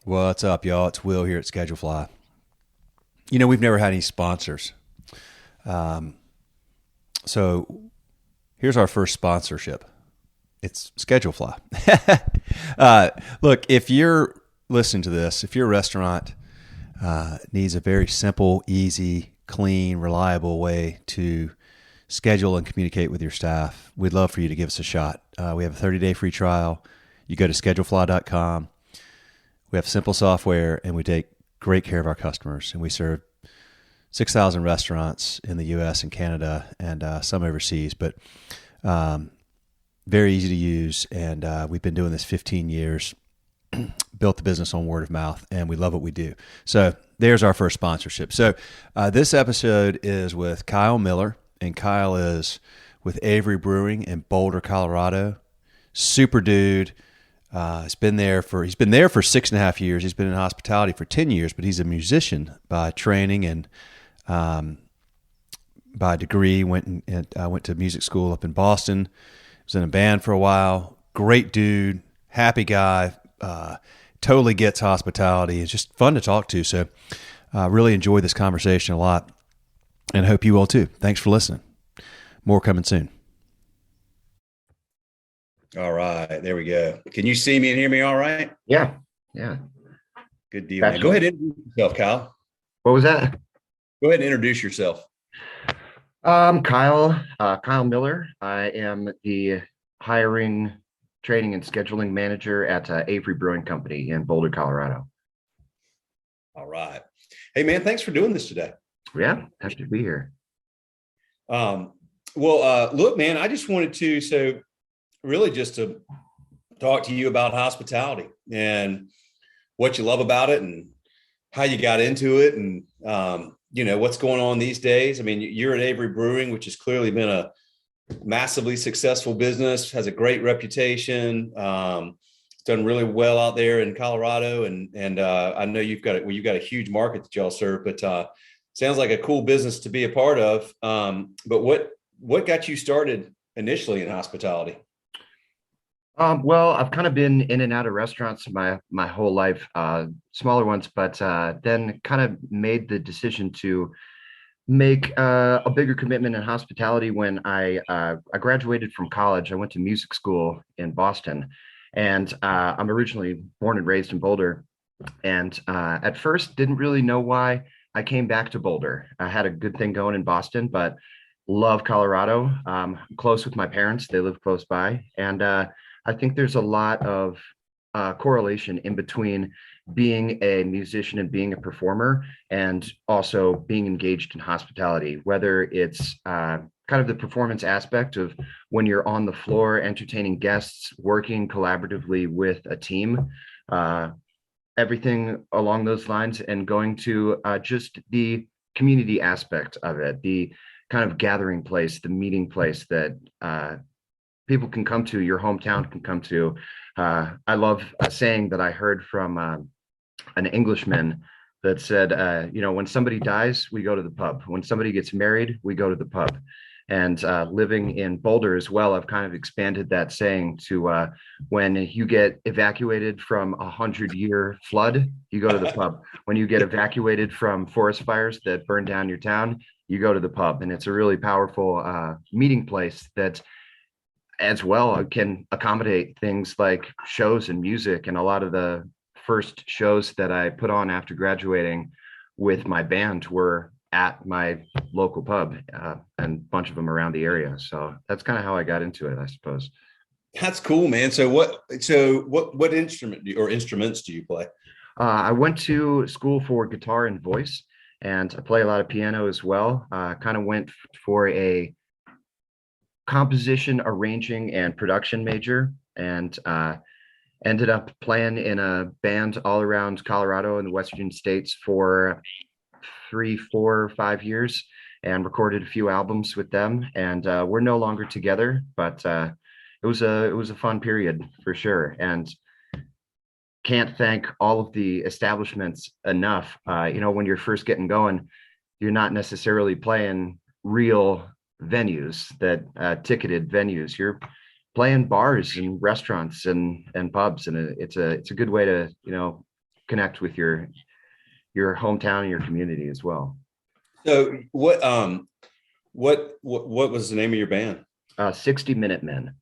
What's up, y'all? It's Will here at Schedule Fly. You know, we've never had any sponsors. Um, so here's our first sponsorship. It's Schedule Fly. Look, if you're listening to this, if your restaurant needs a very simple, easy, clean, reliable way to schedule and communicate with your staff, we'd love for you to give us a shot. We have a 30-day free trial. You go to schedulefly.com. We have simple software, and we take great care of our customers. And we serve 6,000 restaurants in the U.S. and Canada, and some overseas. But very easy to use, and we've been doing this 15 years. Built the business on word of mouth, and we love what we do. So there's our first sponsorship. So this episode is with Kyle Miller, and Kyle is with Avery Brewing in Boulder, Colorado. Super dude. He's been there for 6.5 years. He's been in hospitality for 10 years, but he's a musician by training and by degree. Went to music school up in Boston. Was in a band for a while. Great dude, happy guy. Totally gets hospitality. It's just fun to talk to. So really enjoyed this conversation a lot, and hope you will too. Thanks for listening. More coming soon. All right, there we go. Can you see me and hear me all right? Yeah. Yeah. Good deal. Man. Go ahead and introduce yourself, Kyle. What was that? Go ahead and introduce yourself. Kyle Miller. I am the hiring, training, and scheduling manager at Avery Brewing Company in Boulder, Colorado. All right. Hey, man, thanks for doing this today. Yeah, happy to be here. Look, man, I just wanted to, really just to talk to you about hospitality and what you love about it and how you got into it and, what's going on these days. I mean, you're at Avery Brewing, which has clearly been a massively successful business, has a great reputation, done really well out there in Colorado. And I know you've got a huge market that y'all serve, but sounds like a cool business to be a part of. But what got you started initially in hospitality? Well, I've kind of been in and out of restaurants my whole life, smaller ones, but then kind of made the decision to make a bigger commitment in hospitality when I graduated from college. I went to music school in Boston, and I'm originally born and raised in Boulder. And at first, didn't really know why I came back to Boulder. I had a good thing going in Boston, but love Colorado. Close with my parents; they live close by, and I think there's a lot of correlation in between being a musician and being a performer, and also being engaged in hospitality, whether it's kind of the performance aspect of when you're on the floor, entertaining guests, working collaboratively with a team, everything along those lines, and going to just the community aspect of it, the kind of gathering place, the meeting place that people can come to, your hometown can come to. I love a saying that I heard from an Englishman that said, when somebody dies, we go to the pub. When somebody gets married, we go to the pub. And living in Boulder as well, I've kind of expanded that saying to when you get evacuated from 100-year flood, you go to the pub. When you get evacuated from forest fires that burn down your town, you go to the pub. And it's a really powerful meeting place that as well can accommodate things like shows and music. And a lot of the first shows that I put on after graduating with my band were at my local pub, and a bunch of them around the area. So that's kind of how I got into it, I suppose. That's cool, man. So what instruments do you play? I went to school for guitar and voice, and I play a lot of piano as well. Kind of went for a composition, arranging, and production major, and ended up playing in a band all around Colorado and the Western states for 3, 4, 5 years, and recorded a few albums with them. And we're no longer together, but it was a fun period for sure. And can't thank all of the establishments enough. When you're first getting going, you're not necessarily playing real venues, that ticketed venues. You're playing bars and restaurants and pubs, and it's a good way to connect with your hometown and your community as well. So what was the name of your band? 60 Minute Men.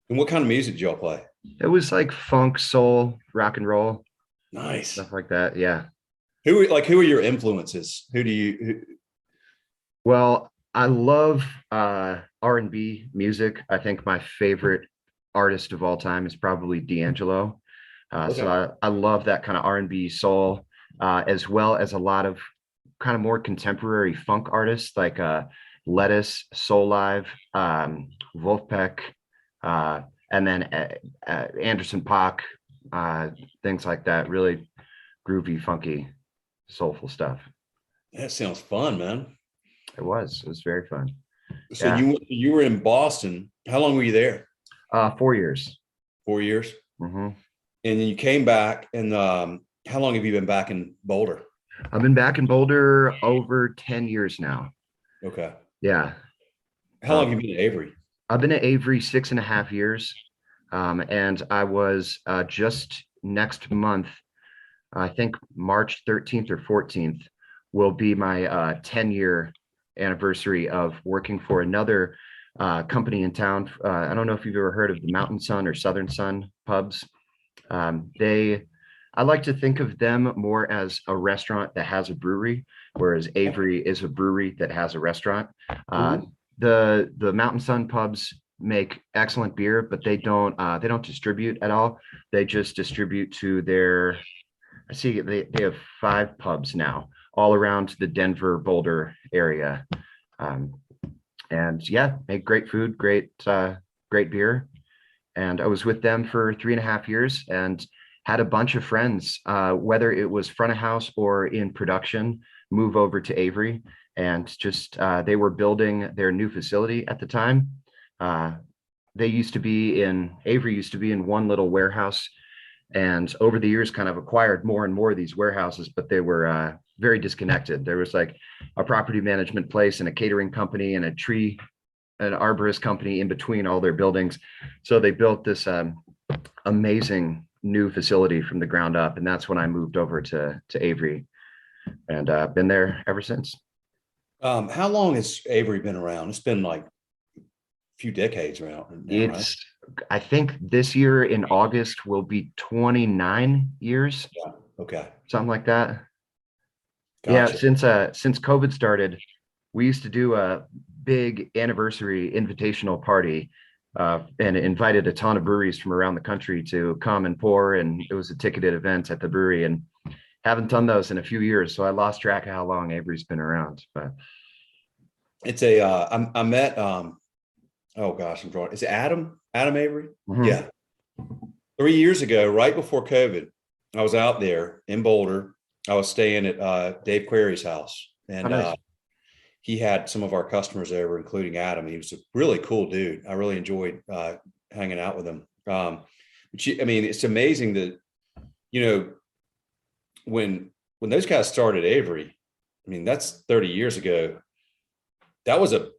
And what kind of music did y'all play? It was like funk, soul, rock and roll, Nice. stuff like that. Yeah. Who are your influences? Well, I love R&B music. I think my favorite artist of all time is probably D'Angelo. So Okay. I love that kind of R&B soul, as well as a lot of kind of more contemporary funk artists like Lettuce, Soul Live, Wolfpack, uh, and then Anderson .Paak, uh, things like that. Really groovy, funky, soulful stuff. That sounds fun, man. It was very fun. So Yeah. you were in Boston. How long were you there? 4 years. 4 years. Hmm. And then you came back. And how long have you been back in Boulder? I've been back in Boulder over 10 years now. Okay. Yeah. How long Um, have you been at Avery? I've been at Avery 6.5 years. And I was just next month, I think March 13th or 14th will be my 10-year anniversary of working for another company in town. I don't know if you've ever heard of the Mountain Sun or Southern Sun pubs. I like to think of them more as a restaurant that has a brewery, whereas Avery is a brewery that has a restaurant. Uh, Mhm. the Mountain Sun pubs make excellent beer, but they don't distribute at all. They just distribute to their. I see they have 5 pubs now all around the Denver Boulder area, um, and yeah, make great food, great beer. And I was with them for 3.5 years and had a bunch of friends, whether it was front of house or in production, move over to Avery. And just they were building their new facility at the time. Uh, they used to be in Avery used to be in one little warehouse, and over the years kind of acquired more and more of these warehouses, but they were very disconnected. There was like a property management place and a catering company and an arborist company in between all their buildings. So they built this amazing new facility from the ground up, and that's when I moved over to Avery, and been there ever since. How long has Avery been around? It's been like a few decades around now, right? It's I think this year in August will be 29 years, Yeah. Okay. something like that. Yeah, Gotcha. since COVID started, we used to do a big anniversary invitational party, and invited a ton of breweries from around the country to come and pour, and it was a ticketed event at the brewery, and haven't done those in a few years, so I lost track of how long Avery's been around. But It's a I met oh gosh, I'm drawing. Is it Adam Avery? mhm. Yeah. 3 years ago, right before COVID, I was out there in Boulder. I was staying at Dave Query's house, Oh, and nice. he had some of our customers over, including Adam. He was a really cool dude. I really enjoyed hanging out with him. I mean, it's amazing that you know when those guys started Avery. I mean, that's 30 years ago. That was that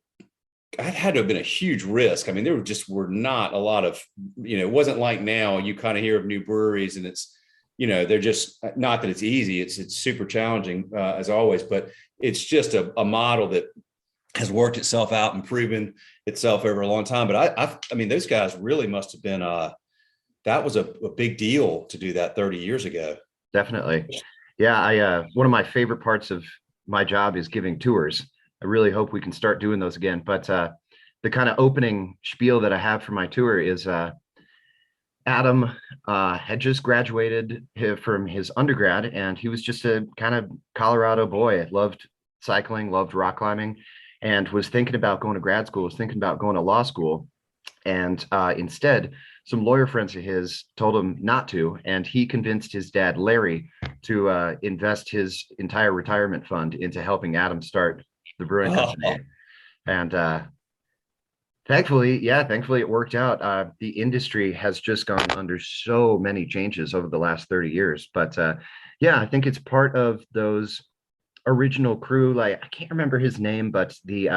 had to have been a huge risk. I mean, there were not a lot of, it wasn't like now you kind of hear of new breweries and it's, they're just not that it's easy. It's super challenging as always, but it's just a model that has worked itself out and proven itself over a long time. But I mean, those guys really must have been, that was a big deal to do that 30 years ago. Definitely. Yeah, I one of my favorite parts of my job is giving tours. I really hope we can start doing those again. But the kind of opening spiel that I have for my tour is Adam had just graduated from his undergrad, and he was just a kind of Colorado boy. Loved cycling, loved rock climbing, and was thinking about going to grad school, was thinking about going to law school. And instead, some lawyer friends of his told him not to, and he convinced his dad, Larry, to invest his entire retirement fund into helping Adam start the brewing company. Oh, And thankfully it worked out. The industry has just gone under so many changes over the last 30 years. But yeah, I think it's part of those original crew. Like, I can't remember his name, but the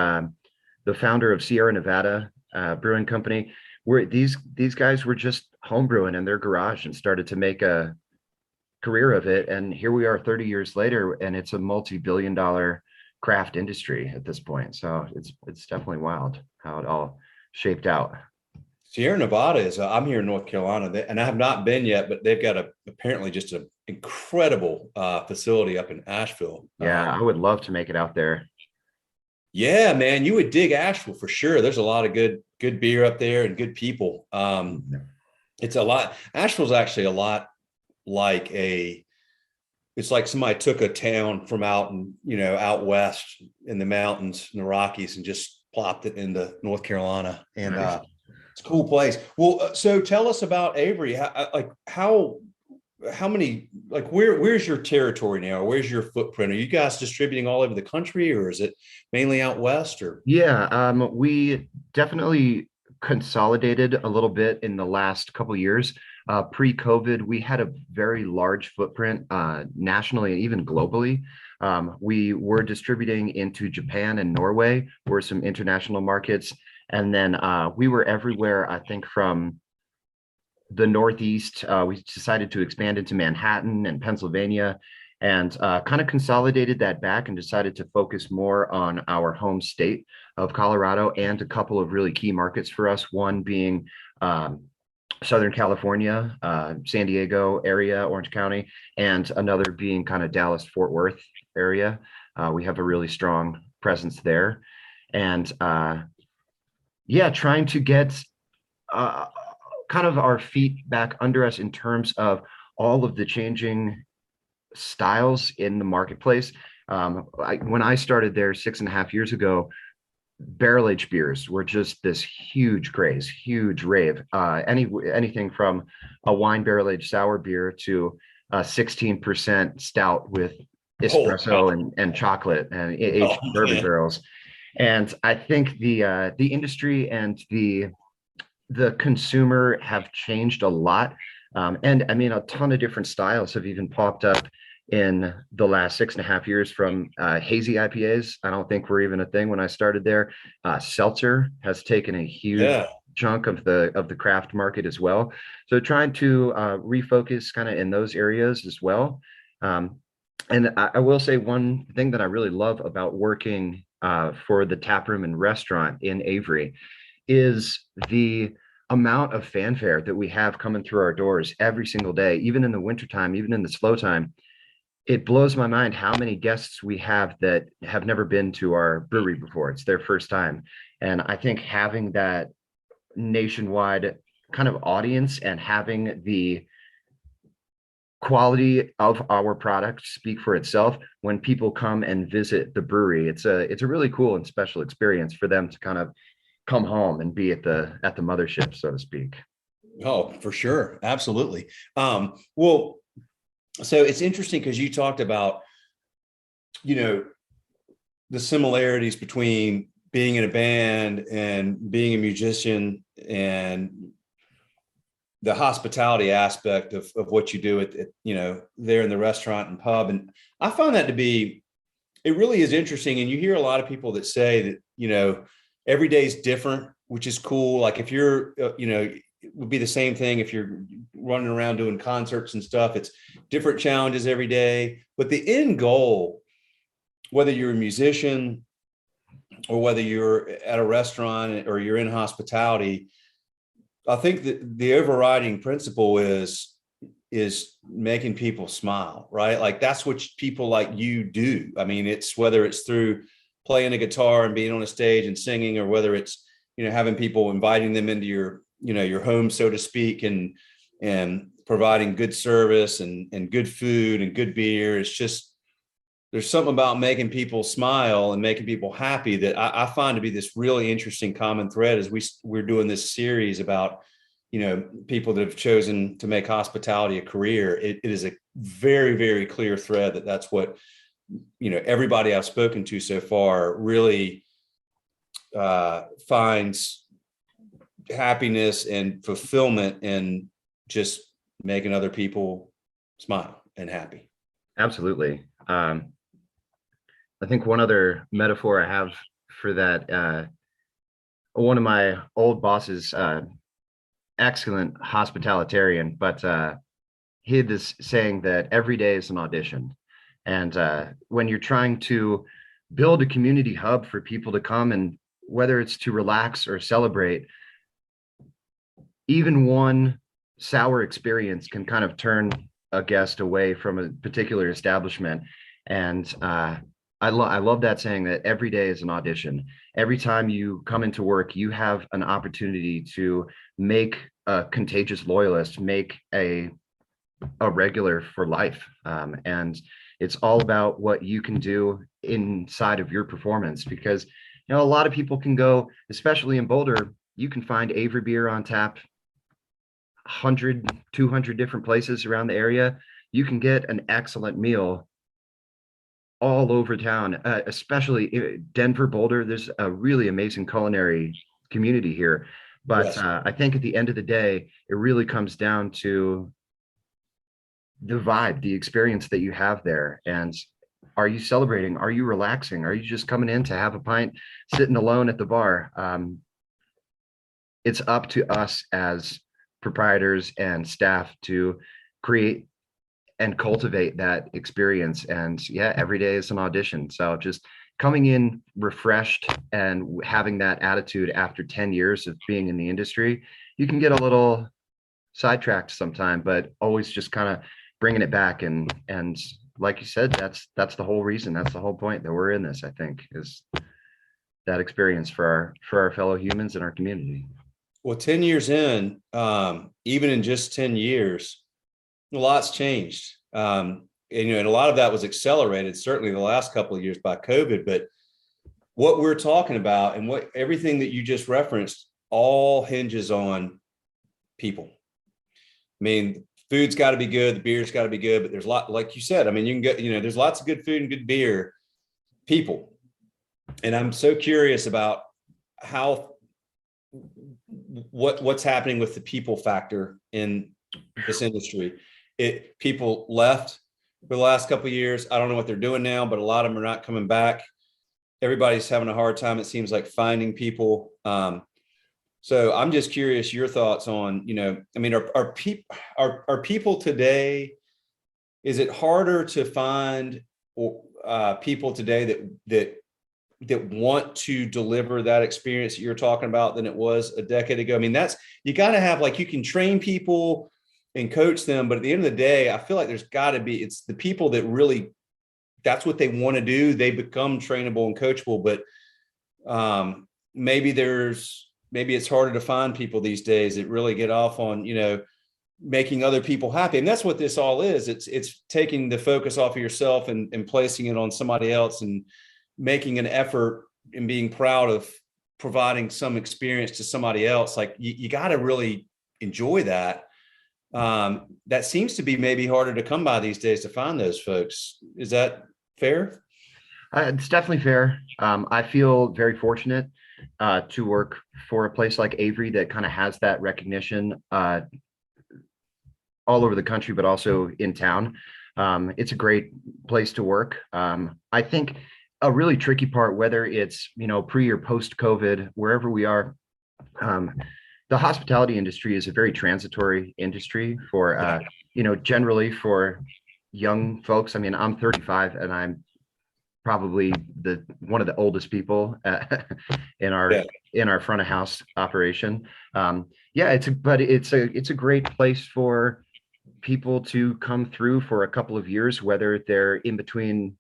founder of Sierra Nevada Brewing Company, where these guys were just homebrewing in their garage and started to make a career of it. And here we are 30 years later, and it's a multi-billion-dollar craft industry at this point. So it's definitely wild how it all shaped out. Sierra Nevada is, I'm here in North Carolina, and I have not been yet, but they've got apparently just an incredible facility up in Asheville. Yeah, I would love to make it out there. Yeah, man, you would dig Asheville for sure. There's a lot of good beer up there and good people. It's a lot. Asheville's actually a lot like it's like somebody took a town from out and, out west in the mountains in the Rockies and just plopped it into North Carolina. And Nice. it's a cool place. Well, so tell us about Avery. How many, like, where's your territory now? Where's your footprint? Are you guys distributing all over the country, or is it mainly out west? Or Yeah, we definitely consolidated a little bit in the last couple years. Pre-COVID, we had a very large footprint nationally and even globally. We were distributing into Japan and Norway, were some international markets. And then we were everywhere, I think, from the Northeast. We decided to expand into Manhattan and Pennsylvania, and kind of consolidated that back and decided to focus more on our home state of Colorado and a couple of really key markets for us, one being Southern California, San Diego area, Orange County, and another being kind of Dallas, Fort Worth area. We have a really strong presence there. And yeah, trying to get kind of our feet back under us in terms of all of the changing styles in the marketplace. When I started there 6.5 years ago, barrel aged beers were just this huge craze, huge rave. Anything from a wine barrel aged sour beer to a 16% stout with espresso and chocolate and aged bourbon barrels. And I think the industry and the consumer have changed a lot. And I mean, a ton of different styles have even popped up in the last 6.5 years, from hazy IPAs. I don't think were even a thing when I started there. Seltzer has taken a huge chunk of the craft market as well. So trying to refocus kind of in those areas as well. And I will say one thing that I really love about working for the tap room and restaurant in Avery is the amount of fanfare that we have coming through our doors every single day, even in the wintertime, even in the slow time. It blows my mind how many guests we have that have never been to our brewery before. It's their first time. And I think having that nationwide kind of audience and having the quality of our product speak for itself when people come and visit the brewery, it's a really cool and special experience for them to kind of come home and be at the mothership, so to speak. Oh, for sure. Absolutely. Well, so it's interesting because you talked about, the similarities between being in a band and being a musician and the hospitality aspect of what you do at there in the restaurant and pub. And I found that to be, it really is interesting. And you hear a lot of people that say that, every day is different, which is cool. Like if you're, it would be the same thing if you're running around doing concerts and stuff. It's different challenges every day, but the end goal, whether you're a musician or whether you're at a restaurant or you're in hospitality, I think that the overriding principle is making people smile, right? Like that's what people like you do. I mean, it's whether it's through playing a guitar and being on a stage and singing, or whether it's, having people, inviting them into your home, so to speak, and providing good service and good food and good beer. It's just, there's something about making people smile and making people happy that I find to be this really interesting common thread as we're doing this series about, people that have chosen to make hospitality a career. It is a very, very clear thread that's what, everybody I've spoken to so far really finds happiness and fulfillment in just making other people smile and happy. Absolutely. I think one other metaphor I have for that, one of my old bosses, excellent hospitalitarian, but he had this saying that every day is an audition. And when you're trying to build a community hub for people to come, and whether it's to relax or celebrate, even one sour experience can kind of turn a guest away from a particular establishment. And I love that saying that every day is an audition. Every time you come into work, you have an opportunity to make a contagious loyalist, make a regular for life. And it's all about what you can do inside of your performance, because a lot of people can go, especially in Boulder, you can find Avery beer on tap 100, 200 different places around the area. You can get an excellent meal all over town, especially Denver, Boulder. There's a really amazing culinary community here. But Yes. I think at the end of the day, it really comes down to the vibe, the experience that you have there. And are you celebrating? Are you relaxing? Are you just coming in to have a pint, sitting alone at the bar? It's up to us as proprietors and staff to create and cultivate that experience. And yeah, every day is an audition. So just coming in refreshed and having that attitude after 10 years of being in the industry, you can get a little sidetracked sometime, but always just kind of bringing it back. And like you said, that's the whole reason, that's the whole point that we're in this, I think, is that experience for our fellow humans in our community. Well, 10 years in, even in just 10 years, a lot's changed. And a lot of that was accelerated, certainly the last couple of years by COVID. But what we're talking about and what everything that you just referenced all hinges on people. I mean, food's got to be good, the beer's got to be good, but there's a lot, like you said, I mean, you can get, there's lots of good food and good beer, people. And I'm so curious about how what's happening with the people factor in this industry. People left for the last couple of years. I don't know what they're doing now, but a lot of them are not coming back. Everybody's having a hard time, it seems like, finding people. So I'm just curious your thoughts on, I mean, are people today, is it harder to find people today that want to deliver that experience that you're talking about than it was a decade ago? I mean, you got to have, like, you can train people and coach them, but at the end of the day, I feel like there's got to be, it's the people that really, that's what they want to do. They become trainable and coachable, but maybe it's harder to find people these days that really get off on, making other people happy. And that's what this all is. It's taking the focus off of yourself and placing it on somebody else, and making an effort and being proud of providing some experience to somebody else. Like, you got to really enjoy that. That seems to be maybe harder to come by these days, to find those folks. Is that fair? It's definitely fair. I feel very fortunate to work for a place like Avery that kind of has that recognition all over the country, but also in town. It's a great place to work. I think a really tricky part, whether it's, pre or post COVID, wherever we are, the hospitality industry is a very transitory industry for, generally for young folks. I mean, I'm 35 and I'm probably one of the oldest people in our front of house operation. It's a great place for people to come through for a couple of years, whether they're in between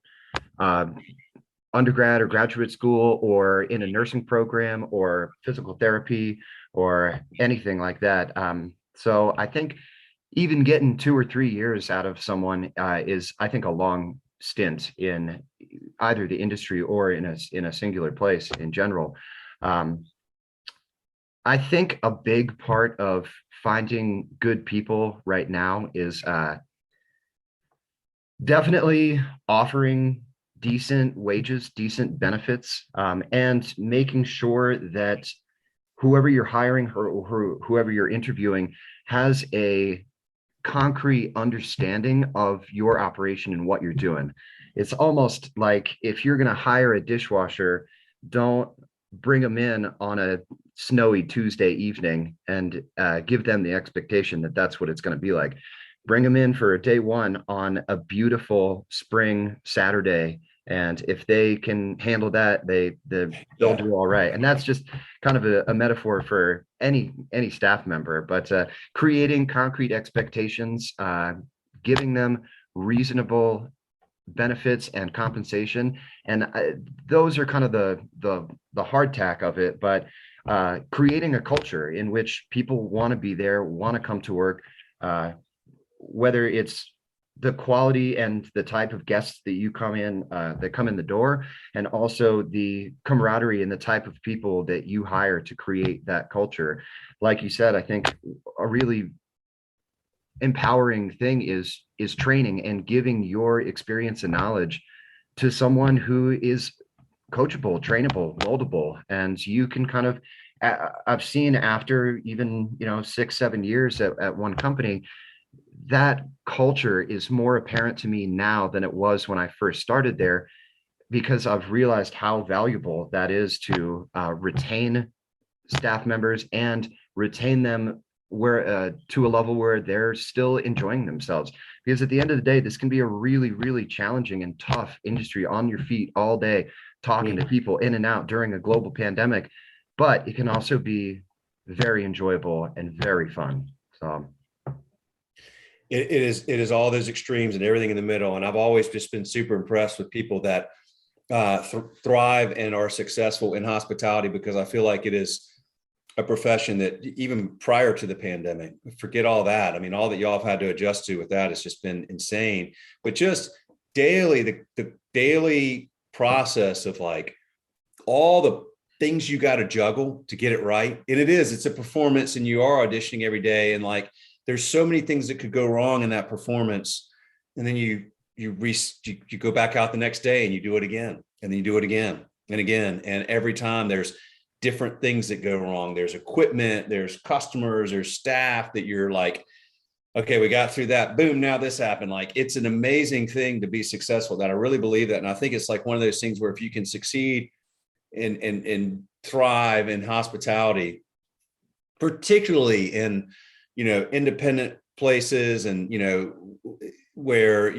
undergrad or graduate school, or in a nursing program or physical therapy or anything like that. So I think even getting 2 or 3 years out of someone is, I think, a long stint in either the industry or in a singular place in general. I think a big part of finding good people right now is definitely offering decent wages, decent benefits, and making sure that whoever you're hiring or whoever you're interviewing has a concrete understanding of your operation and what you're doing. It's almost like, if you're going to hire a dishwasher, don't bring them in on a snowy Tuesday evening and give them the expectation that that's what it's going to be like. bring them in for a day one on a beautiful spring Saturday. And if they can handle that, they'll Yeah. do all right. And that's just kind of a metaphor for any staff member, but creating concrete expectations, giving them reasonable benefits and compensation, and those are kind of the hardtack of it. But creating a culture in which people want to be there, want to come to work, whether it's the quality and the type of guests that you come in that come in the door, and also the camaraderie and the type of people that you hire to create that culture. Like you said, I think a really empowering thing is training and giving your experience and knowledge to someone who is coachable, trainable, moldable. And you can kind of, I've seen after even 6-7 years at one company, that culture is more apparent to me now than it was when I first started there, because I've realized how valuable that is to retain staff members and retain them where to a level where they're still enjoying themselves. Because at the end of the day, this can be a really, really challenging and tough industry, on your feet all day, talking to people in and out during a global pandemic, but it can also be very enjoyable and very fun. So it is all those extremes and everything in the middle. And I've always just been super impressed with people that thrive and are successful in hospitality, because I feel like it is a profession that even prior to the pandemic, forget all that. I mean, all that y'all have had to adjust to with that has just been insane. But just daily, the daily process of like all the things you got to juggle to get it right. And it's a performance, and you are auditioning every day. And like, there's so many things that could go wrong in that performance. And then you go back out the next day and you do it again, and then you do it again and again. And every time there's different things that go wrong. There's equipment, there's customers, there's staff that you're like, okay, we got through that. Boom, now this happened. Like, it's an amazing thing to be successful. That I really believe that. And I think it's like one of those things where if you can succeed and thrive in hospitality, particularly in, independent places, and, where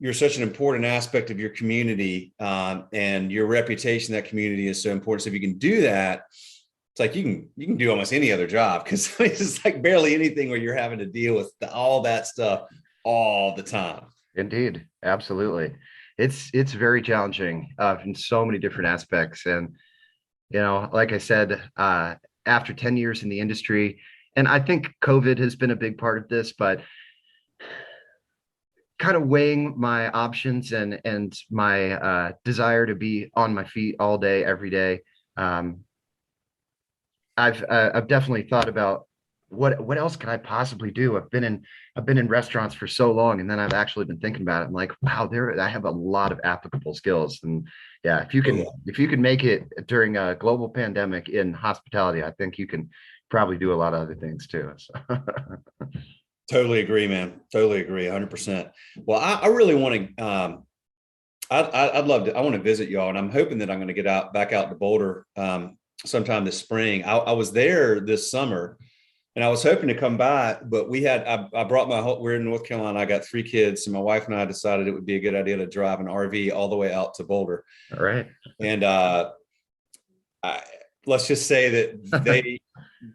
you're such an important aspect of your community, and your reputation in that community is so important. So if you can do that, it's like you can do almost any other job, because it's like barely anything where you're having to deal with all that stuff all the time. indeed, absolutely. It's very challenging in so many different aspects. And, like I said, after 10 years in the industry, and I think COVID has been a big part of this, but kind of weighing my options and my desire to be on my feet all day, every day. I've definitely thought about what else can I possibly do. I've been in restaurants for so long, and then I've actually been thinking about it. I'm like, wow, I have a lot of applicable skills. And yeah, if you can make it during a global pandemic in hospitality, I think you can probably do a lot of other things too. So. Totally agree, man. Totally agree. 100%. Well, I really want to, I'd love to, I want to visit y'all, and I'm hoping that I'm going to get back out to Boulder sometime this spring. I was there this summer, and I was hoping to come by, but I brought we're in North Carolina. I got 3 kids, and my wife and I decided it would be a good idea to drive an RV all the way out to Boulder. All right. And let's just say that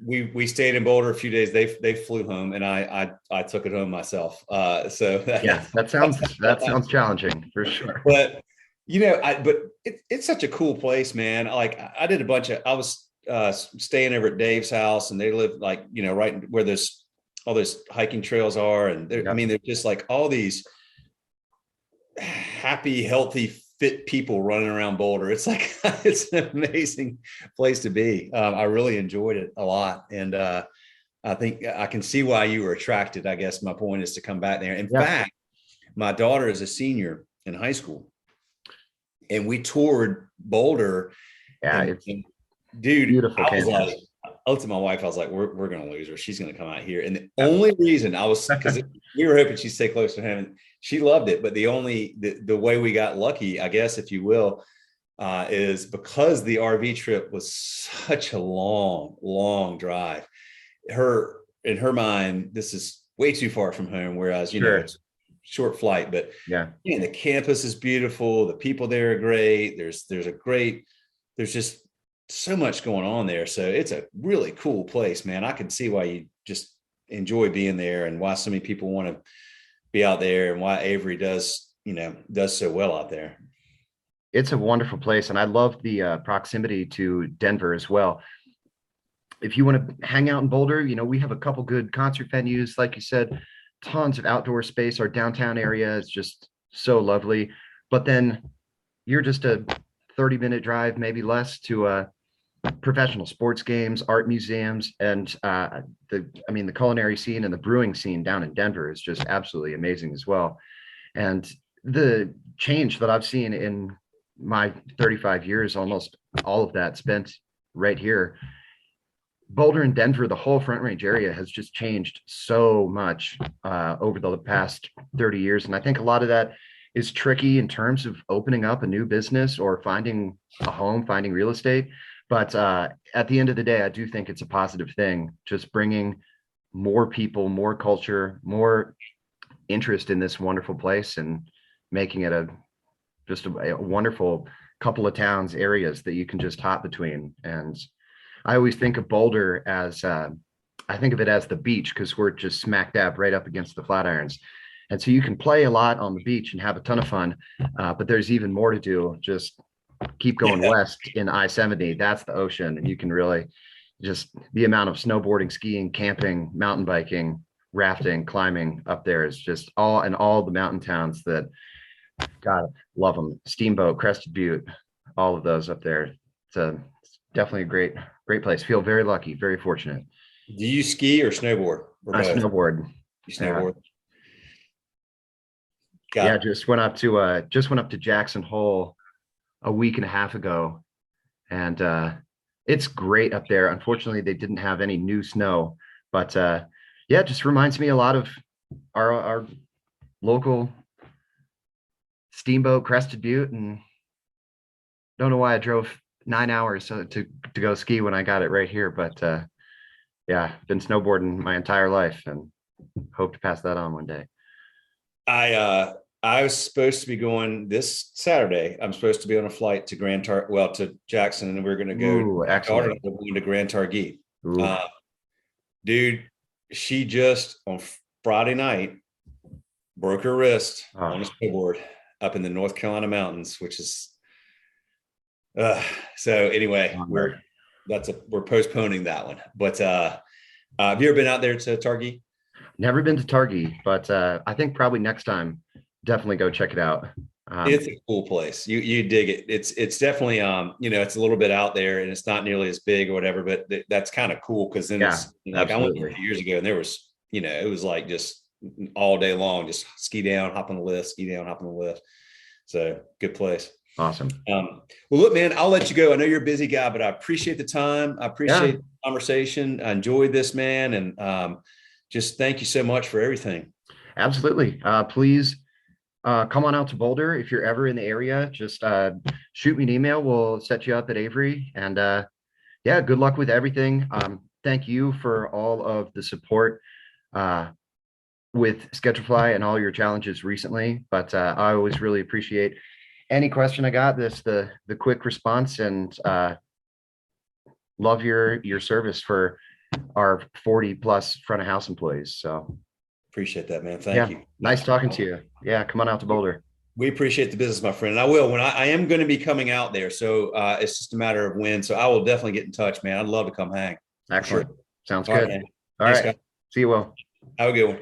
we stayed in Boulder a few days. They flew home, and I took it home myself. So yeah, that sounds challenging for sure. But it's such a cool place, man. Like, I did I was staying over at Dave's house, and they live like, right where all those hiking trails are. And I mean, they're just like all these happy, healthy, fit people running around Boulder. It's like, it's an amazing place to be. I really enjoyed it a lot. And I think I can see why you were attracted. I guess my point is to come back there. In fact, my daughter is a senior in high school, and we toured Boulder. Yeah. And dude, beautiful. I looked at my wife, I was like, we're going to lose her. She's going to come out here. And the only reason because we were hoping she'd stay close to him, and she loved it. But the way we got lucky, I guess, if you will, is because the RV trip was such a long drive. In her mind, this is way too far from home. Whereas, Sure. it's short flight, but Yeah. man, the campus is beautiful. The people there are great. There's just so much going on there. So it's a really cool place, man. I can see why you just enjoy being there and why so many people want to be out there and why Avery does so well out there. It's a wonderful place, and I love the proximity to Denver as well. If you want to hang out in Boulder, we have a couple good concert venues, like you said, tons of outdoor space. Our downtown area is just so lovely. But then you're just a 30-minute drive, maybe less, to professional sports games, art museums, and the culinary scene and the brewing scene down in Denver is just absolutely amazing as well. And the change that I've seen in my 35 years, almost all of that spent right here. Boulder and Denver, the whole Front Range area has just changed so much over the past 30 years. And I think a lot of that is tricky in terms of opening up a new business or finding a home, finding real estate. But at the end of the day, I do think it's a positive thing, just bringing more people, more culture, more interest in this wonderful place and making it a wonderful couple of towns, areas that you can just hop between. And I always think of Boulder as I think of it as the beach, because we're just smack dab right up against the Flatirons. And so you can play a lot on the beach and have a ton of fun, but there's even more to do. Just keep going west in I-70. That's the ocean. And you can really just, the amount of snowboarding, skiing, camping, mountain biking, rafting, climbing up there is just all the mountain towns that, God, love them. Steamboat, Crested Butte, all of those up there. It's definitely a great place. Feel very lucky, very fortunate. Do you ski or snowboard? Or I both? snowboard. You snowboard? Yeah, just went up to Jackson Hole a week and a half ago, and it's great up there. Unfortunately, they didn't have any new snow, but yeah, it just reminds me a lot of our local Steamboat, Crested Butte, and don't know why I drove 9 hours to go ski when I got it right here. But yeah, been snowboarding my entire life and hope to pass that on one day. I was supposed to be going this Saturday. I'm supposed to be on a flight to to Jackson, and we're going to go. Ooh, excellent. Going to Grand Targhee. Ooh. Dude, she just on Friday night broke her wrist on a snowboard up in the North Carolina mountains, which is so anyway, we're postponing that one. But have you ever been out there to Targhee? Never been to Targhee, but I think probably next time, definitely go check it out. It's a cool place. You dig it. It's definitely it's a little bit out there and it's not nearly as big or whatever, but that's kind of cool because then it's like I went a few years ago and there was it was like just all day long, just ski down, hop on the lift, ski down, hop on the lift. So good place. Awesome. Well, look, man, I'll let you go. I know you're a busy guy, but I appreciate the time. I appreciate the conversation. I enjoyed this, man, and just thank you so much for everything. Absolutely. Please come on out to Boulder. If you're ever in the area, just shoot me an email. We'll set you up at Avery. And yeah, good luck with everything. Thank you for all of the support with Schedulefly and all your challenges recently. But I always really appreciate any question I got, the quick response, and love your service for our 40 plus front of house employees. So appreciate that, man. Thank you. Nice talking to you. Yeah, come on out to Boulder. We appreciate the business, my friend. And I will when I am going to be coming out there. So it's just a matter of when. So I will definitely get in touch, man. I'd love to come hang. Excellent. Sure. Sounds all good. Right, all Thanks, right. Guys. See you, Will. Have a good one.